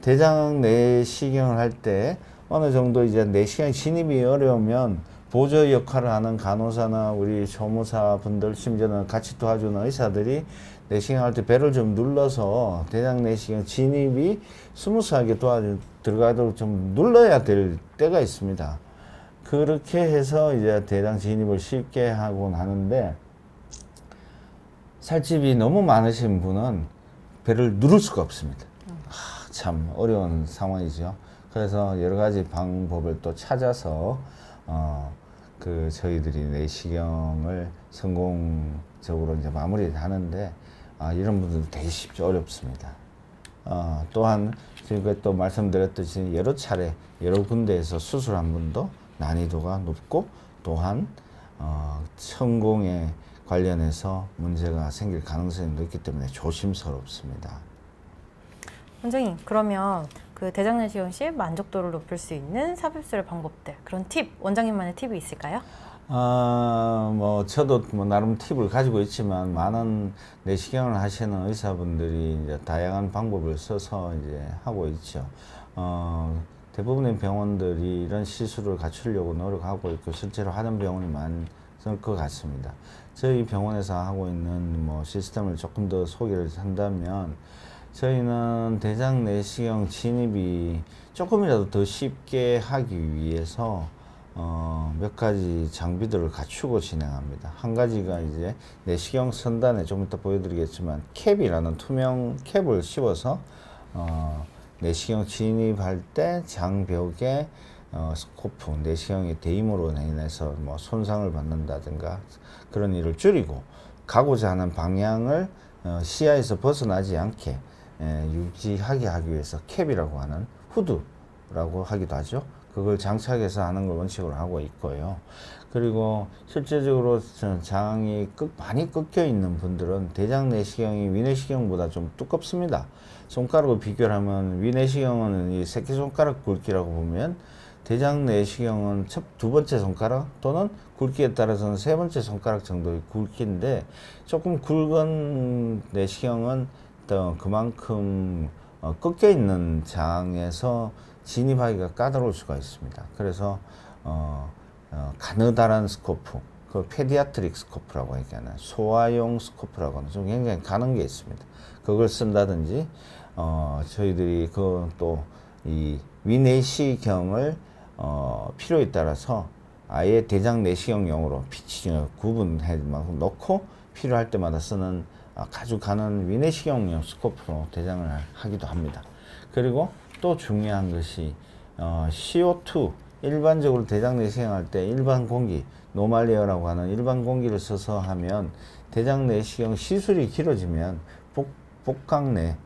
대장 내시경을 할 때 어느 정도 이제 내시경 진입이 어려우면 보조 역할을 하는 간호사나 우리 조무사 분들, 심지어는 같이 도와주는 의사들이 내시경 할 때 배를 좀 눌러서 대장 내시경 진입이 스무스하게 들어가도록 좀 눌러야 될 때가 있습니다. 그렇게 해서 이제 대장 진입을 쉽게 하곤 하는데, 살집이 너무 많으신 분은 배를 누를 수가 없습니다. 참 어려운 상황이죠. 그래서 여러 가지 방법을 또 찾아서 저희들이 내시경을 성공적으로 이제 마무리를 하는데, 이런 분들도 되게 어렵습니다. 또한 제가 또 말씀드렸듯이 여러 차례 여러 군데에서 수술한 분도 난이도가 높고, 또한 성공에 관련해서 문제가 생길 가능성이 높기 때문에 조심스럽습니다. 원장님, 그러면 그 대장 내시경 시 만족도를 높일 수 있는 삽입술 방법들, 그런 팁, 원장님만의 팁이 있을까요? 저도 나름 팁을 가지고 있지만, 많은 내시경을 하시는 의사분들이 이제 다양한 방법을 써서 이제 하고 있죠. 대부분의 병원들이 이런 시술을 갖추려고 노력하고 있고, 실제로 하는 병원이 많을 것 같습니다. 저희 병원에서 하고 있는 시스템을 조금 더 소개를 한다면, 저희는 대장 내시경 진입이 조금이라도 더 쉽게 하기 위해서 몇 가지 장비들을 갖추고 진행합니다. 한 가지가 이제 내시경 선단에 좀 이따 보여드리겠지만 캡이라는 투명 캡을 씌워서 내시경 진입할 때 장벽에 스코프, 내시경의 대임으로 인해서 손상을 받는다든가 그런 일을 줄이고, 가고자 하는 방향을 시야에서 벗어나지 않게 유지하게 하기 위해서 캡이라고 하는 후드라고 하기도 하죠. 그걸 장착해서 하는 걸 원칙으로 하고 있고요. 그리고 실제적으로 장이 많이 꺾여 있는 분들은 대장 내시경이 위내시경보다 좀 두껍습니다. 손가락으로 비교를 하면 위내시경은 이 새끼손가락 굵기라고 보면, 대장 내시경은 두 번째 손가락 또는 굵기에 따라서는 세 번째 손가락 정도의 굵기인데, 조금 굵은 내시경은 또 그만큼 꺾여 있는 장에서 진입하기가 까다로울 수가 있습니다. 그래서 가느다란 스코프, 그 페디아트릭 스코프라고 얘기하는 소아용 스코프라고 하는 좀 굉장히 가는 게 있습니다. 그걸 쓴다든지, 저희들이 또 이 위내시경을 필요에 따라서 아예 대장 내시경용으로 구분해 놓고 필요할 때마다 쓰는 가져가는 위내시경용 스코프로 대장을 하기도 합니다. 그리고 또 중요한 것이 CO2, 일반적으로 대장 내시경 할 때 일반 공기, 노말리어라고 하는 일반 공기를 써서 하면 대장 내시경 시술이 길어지면 복강 내,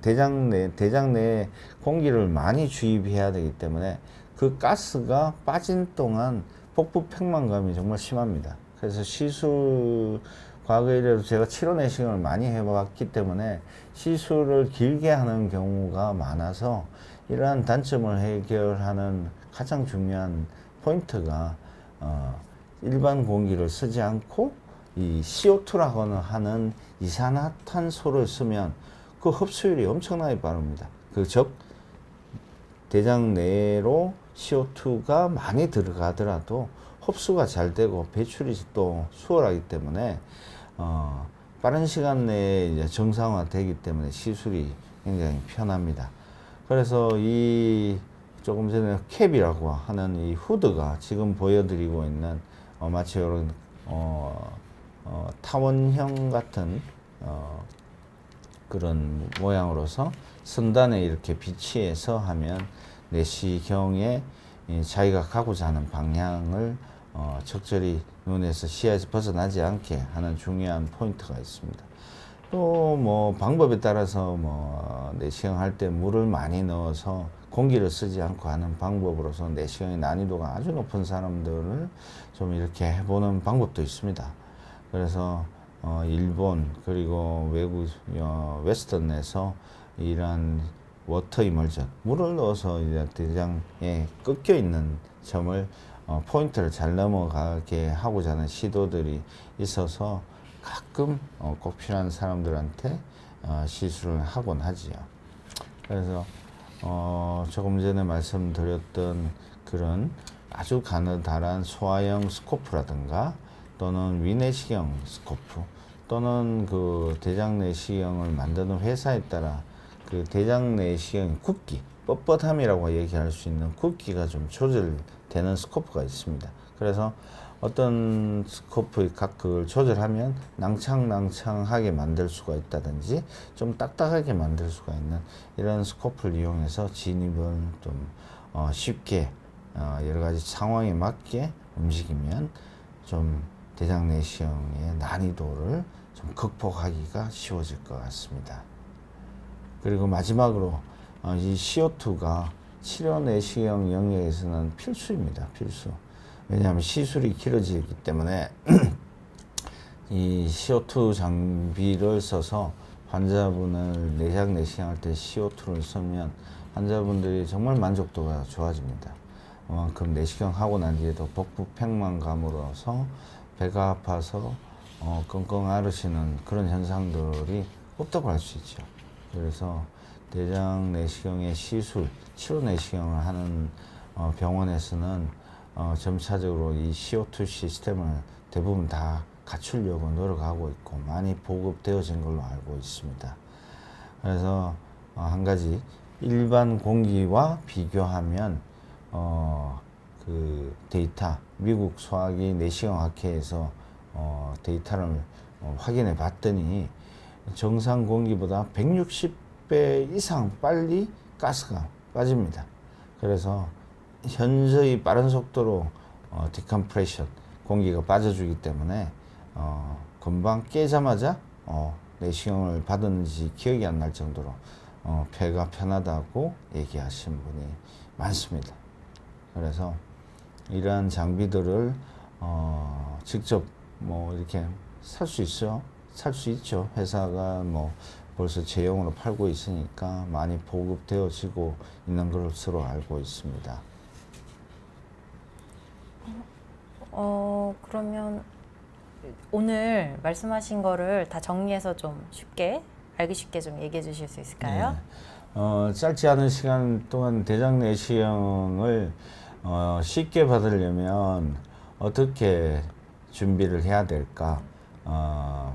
대장 내에 공기를 많이 주입해야 되기 때문에 그 가스가 빠진 동안 복부 팽만감이 정말 심합니다. 그래서 시술 과거에 이래도 제가 치료 내시경을 많이 해봤기 때문에 시술을 길게 하는 경우가 많아서 이러한 단점을 해결하는 가장 중요한 포인트가 일반 공기를 쓰지 않고 이 CO2라고 하는 이산화탄소를 쓰면 그 흡수율이 엄청나게 빠릅니다. 즉 대장 내로 CO2가 많이 들어가더라도 흡수가 잘 되고 배출이 또 수월하기 때문에 빠른 시간 내에 이제 정상화되기 때문에 시술이 굉장히 편합니다. 그래서 이 조금 전에 캡이라고 하는 이 후드가 지금 보여드리고 있는 마치 이런 타원형 같은 그런 모양으로서 선단에 이렇게 비치해서 하면 내시경에 자기가 가고자 하는 방향을 적절히 눈에서 시야에서 벗어나지 않게 하는 중요한 포인트가 있습니다. 또 뭐 방법에 따라서 뭐 내시경 할 때 물을 많이 넣어서 공기를 쓰지 않고 하는 방법으로서 내시경의 난이도가 아주 높은 사람들을 좀 이렇게 해보는 방법도 있습니다. 그래서 일본 그리고 외국 웨스턴에서 이러한 워터 이멀전 물을 넣어서 이제 대장에 꺾여 있는 점을 포인트를 잘 넘어가게 하고자 하는 시도들이 있어서 가끔 꼭 필요한 사람들한테 시술을 하곤 하지요. 그래서 조금 전에 말씀드렸던 그런 아주 가느다란 소화형 스코프라든가 또는 위내시경 스코프 또는 그 대장 내시경을 만드는 회사에 따라 그 대장 내시경 굵기, 뻣뻣함이라고 얘기할 수 있는 굵기가 좀 조절되는 스코프가 있습니다. 그래서 어떤 스코프의 각을 조절하면 낭창낭창하게 만들 수가 있다든지 좀 딱딱하게 만들 수가 있는 이런 스코프를 이용해서 진입을 좀 쉽게 여러 가지 상황에 맞게 움직이면 좀 대장 내시경의 난이도를 좀 극복하기가 쉬워질 것 같습니다. 그리고 마지막으로 이 CO2가 치료 내시경 영역에서는 필수입니다. 필수. 왜냐하면 시술이 길어지기 때문에 이 CO2 장비를 써서 환자분을 내장 내시경 할 때 CO2를 쓰면 환자분들이 정말 만족도가 좋아집니다. 그만큼 내시경 하고 난 뒤에도 복부 팽만감으로서 배가 아파서 끙끙 앓으시는 그런 현상들이 없다고 할 수 있죠. 그래서 대장 내시경의 시술, 치료 내시경을 하는 병원에서는 점차적으로 이 CO2 시스템을 대부분 다 갖추려고 노력하고 있고 많이 보급되어진 걸로 알고 있습니다. 그래서 한 가지 일반 공기와 비교하면 그 데이터 미국 소화기 내시경학회에서 데이터를 확인해 봤더니 정상 공기보다 160배 이상 빨리 가스가 빠집니다. 그래서 현저히 빠른 속도로 디컴프레션 공기가 빠져주기 때문에 금방 깨자마자 내시경을 받은지 기억이 안 날 정도로 폐가 편하다고 얘기하신 분이 많습니다. 그래서 이러한 장비들을 직접 뭐 이렇게 살 수 있어요. 살 수 있죠. 회사가 뭐 벌써 제형으로 팔고 있으니까 많이 보급되어지고 있는 것으로 알고 있습니다. 그러면 오늘 말씀하신 거를 다 정리해서 좀 쉽게 알기 쉽게 좀 얘기해 주실 수 있을까요? 네. 짧지 않은 시간 동안 대장 내시경을 쉽게 받으려면 어떻게 준비를 해야 될까?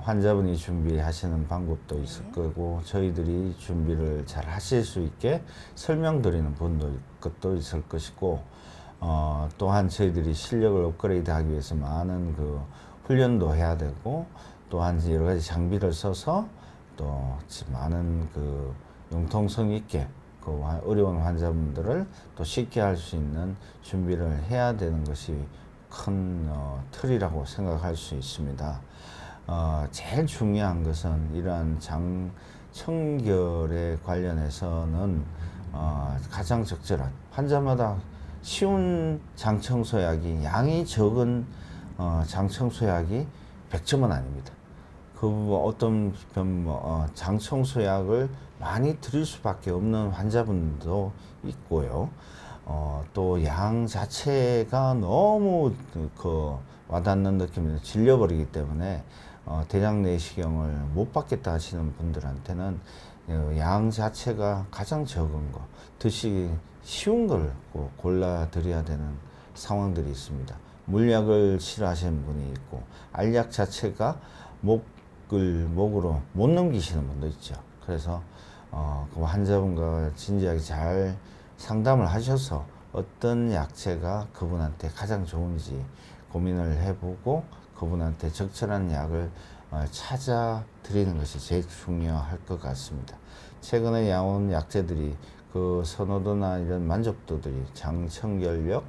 환자분이 준비하시는 방법도 있을 거고 저희들이 준비를 잘 하실 수 있게 설명드리는 것도 있을 것이고 또한 저희들이 실력을 업그레이드하기 위해서 많은 그 훈련도 해야 되고 또한 여러 가지 장비를 써서 또 많은 그 융통성 있게 그 어려운 환자분들을 또 쉽게 할 수 있는 준비를 해야 되는 것이 큰 틀이라고 생각할 수 있습니다. 제일 중요한 것은 이러한 장청결에 관련해서는 가장 적절한 환자마다 쉬운 장청소약이 양이 적은 장청소약이 100점은 아닙니다. 그 어떤 장청소약을 많이 드릴 수밖에 없는 환자분도 있고요. 또 양 자체가 너무 와닿는 느낌이 질려버리기 때문에 대장 내시경을 못 받겠다 하시는 분들한테는 양 자체가 가장 적은 거, 드시기 쉬운 걸 골라 드려야 되는 상황들이 있습니다. 물약을 싫어하시는 분이 있고, 알약 자체가 목으로 못 넘기시는 분도 있죠. 그래서 그 환자분과 진지하게 잘 상담을 하셔서 어떤 약재가 그분한테 가장 좋은지 고민을 해보고 그분한테 적절한 약을 찾아 드리는 것이 제일 중요할 것 같습니다. 최근에 나온 약재들이 그 선호도나 이런 만족도들이 장청결력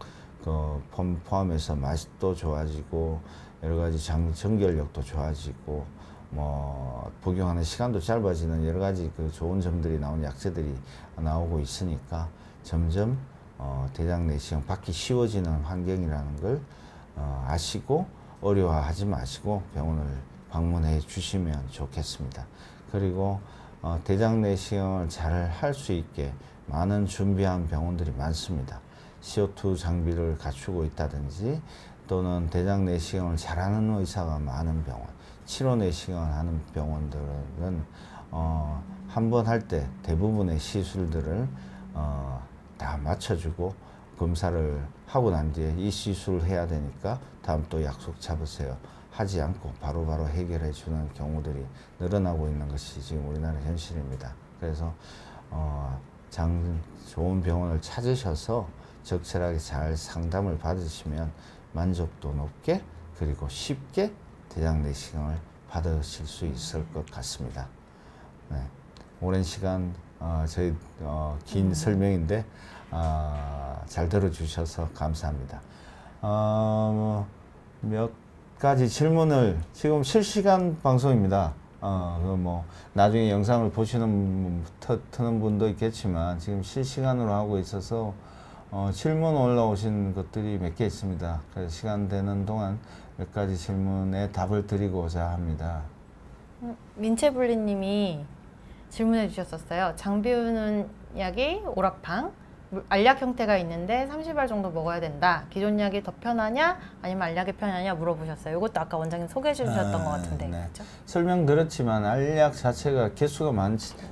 포함해서 맛도 좋아지고 여러 가지 장청결력도 좋아지고 복용하는 시간도 짧아지는 여러 가지 그 좋은 점들이 나온 약재들이 나오고 있으니까 점점 대장 내시경 받기 쉬워지는 환경이라는 걸 아시고 어려워하지 마시고 병원을 방문해 주시면 좋겠습니다. 그리고 대장 내시경을 잘 할 수 있게 많은 준비한 병원들이 많습니다. CO2 장비를 갖추고 있다든지 또는 대장 내시경을 잘하는 의사가 많은 병원, 치료 내시경을 하는 병원들은 한 번 할 때 대부분의 시술들을 다 맞춰주고 검사를 하고 난 뒤에 이 시술을 해야 되니까 다음 또 약속 잡으세요 하지 않고 바로바로 해결해 주는 경우들이 늘어나고 있는 것이 지금 우리나라 현실입니다. 그래서 좋은 병원을 찾으셔서 적절하게 잘 상담을 받으시면 만족도 높게 그리고 쉽게 대장 내시경을 받으실 수 있을 것 같습니다. 네. 오랜 시간 저희 긴 설명인데 잘 들어주셔서 감사합니다. 몇 가지 질문을 지금 실시간 방송입니다. 나중에 영상을 보시는 트는 분도 있겠지만 지금 실시간으로 하고 있어서 질문 올라오신 것들이 몇 개 있습니다. 그래서 시간 되는 동안 몇 가지 질문에 답을 드리고자 합니다. 민채블리님이 질문해 주셨었어요. 장 비우는 약이 오락팡, 알약 형태가 있는데 30알 정도 먹어야 된다. 기존 약이 더 편하냐 아니면 알약이 편하냐 물어보셨어요. 이것도 아까 원장님 소개해 주셨던 것 같은데. 네. 그렇죠? 설명드렸지만 알약 자체가 개수가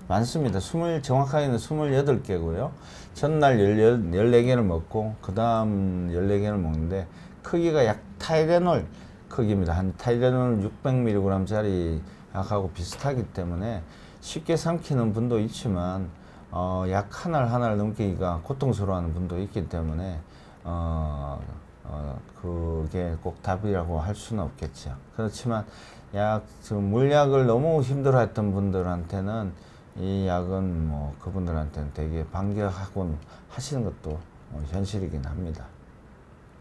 많습니다. 정확하게는 28개고요. 전날 14개를 먹고 그 다음 14개를 먹는데 크기가 약 타이레놀 크기입니다. 한 타이레놀 600mg짜리 약하고 비슷하기 때문에 쉽게 삼키는 분도 있지만 약 하나를 넘기기가 고통스러워하는 분도 있기 때문에 그게 꼭 답이라고 할 수는 없겠죠. 그렇지만 물약을 너무 힘들어했던 분들한테는 이 약은 그분들한테는 되게 반격하곤 하시는 것도 현실이긴 합니다.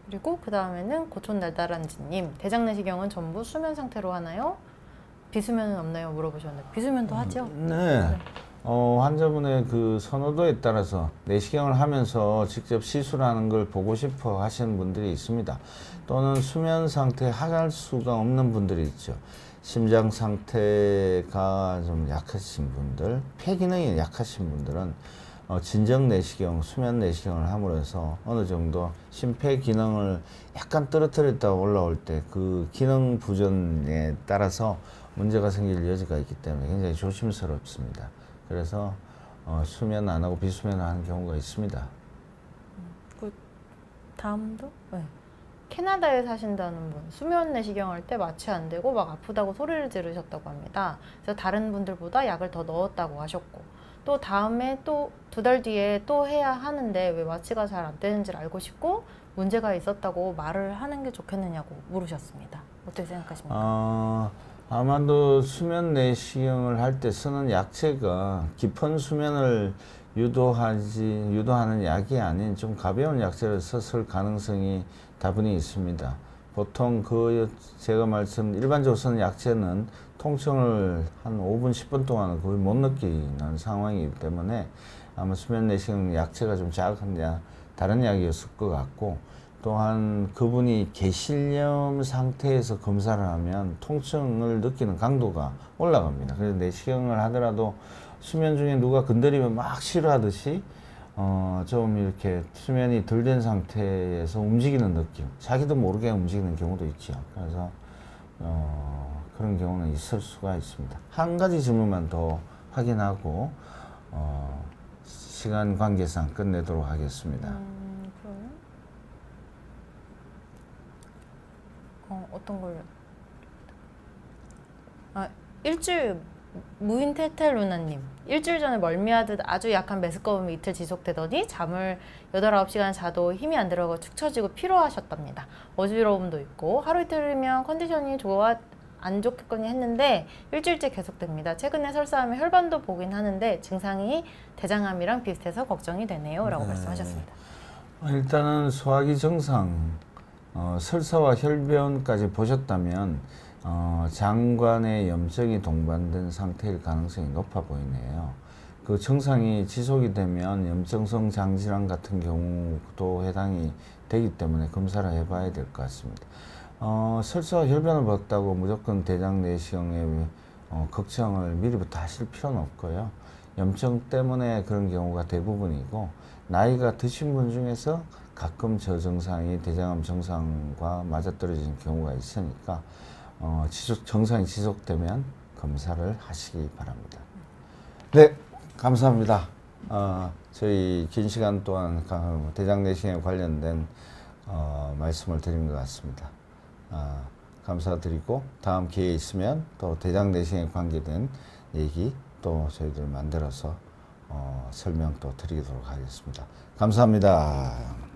그리고 그 다음에는 고촌달달한지님, 대장 내시경은 전부 수면 상태로 하나요? 비수면은 없나요? 물어보셨는데 비수면도 하죠? 네. 환자분의 그 선호도에 따라서 내시경을 하면서 직접 시술하는 걸 보고 싶어 하시는 분들이 있습니다. 또는 수면 상태에 할 수가 없는 분들이 있죠. 심장 상태가 좀 약하신 분들, 폐기능이 약하신 분들은 진정 내시경, 수면 내시경을 함으로써 어느 정도 심폐 기능을 약간 떨어뜨렸다가 올라올 때 그 기능 부전에 따라서 문제가 생길 여지가 있기 때문에 굉장히 조심스럽습니다. 그래서 수면 안 하고 비수면을 하는 경우가 있습니다. 그 다음도? 네. 캐나다에 사신다는 분, 수면 내시경 할 때 마취 안 되고 막 아프다고 소리를 지르셨다고 합니다. 그래서 다른 분들보다 약을 더 넣었다고 하셨고, 또 다음에 또 2달 뒤에 또 해야 하는데 왜 마취가 잘 안 되는지를 알고 싶고 문제가 있었다고 말을 하는 게 좋겠느냐고 물으셨습니다. 어떻게 생각하십니까? 아마도 수면 내시경을 할 때 쓰는 약체가 깊은 수면을 유도하는 약이 아닌 좀 가벼운 약체를 썼을 가능성이 다분히 있습니다. 보통 제가 일반적으로 쓰는 약체는 통증을 한 5분, 10분 동안은 거의 못 느끼는 상황이기 때문에 아마 수면 내시경 약체가 좀 다른 약이었을 것 같고, 또한 그분이 개실염 상태에서 검사를 하면 통증을 느끼는 강도가 올라갑니다. 그래서 내시경을 하더라도 수면 중에 누가 건드리면 막 싫어하듯이 좀 이렇게 수면이 덜 된 상태에서 움직이는 느낌, 자기도 모르게 움직이는 경우도 있죠. 그래서 그런 경우는 있을 수가 있습니다. 한 가지 질문만 더 확인하고 시간 관계상 끝내도록 하겠습니다. 그러면 어떤 걸로? 일주일 무인테텔루나님, 일주일 전에 멀미하듯 아주 약한 메스꺼움이 이틀 지속되더니 잠을 8, 9시간 자도 힘이 안 들어가 축 처지고 피로하셨답니다. 어지러움도 있고 하루 이틀이면 컨디션이 안 좋겠거니 했는데 일주일째 계속됩니다. 최근에 설사하며 혈반도 보긴 하는데 증상이 대장암이랑 비슷해서 걱정이 되네요. 라고 말씀하셨습니다. 일단은 소화기 증상, 설사와 혈변까지 보셨다면 장관의 염증이 동반된 상태일 가능성이 높아 보이네요. 그 증상이 지속이 되면 염증성 장질환 같은 경우도 해당이 되기 때문에 검사를 해봐야 될 것 같습니다. 설사와 혈변을 봤다고 무조건 대장 내시경에 걱정을 미리부터 하실 필요는 없고요. 염증 때문에 그런 경우가 대부분이고, 나이가 드신 분 중에서 가끔 저 증상이 대장암 증상과 맞아떨어지는 경우가 있으니까 증상이 지속되면 검사를 하시기 바랍니다. 네, 감사합니다. 저희 긴 시간 동안 대장 내시경에 관련된 말씀을 드린 것 같습니다. 감사드리고 다음 기회 있으면 또 대장 내시경에 관계된 얘기 또 저희들 만들어서 설명 또 드리도록 하겠습니다. 감사합니다.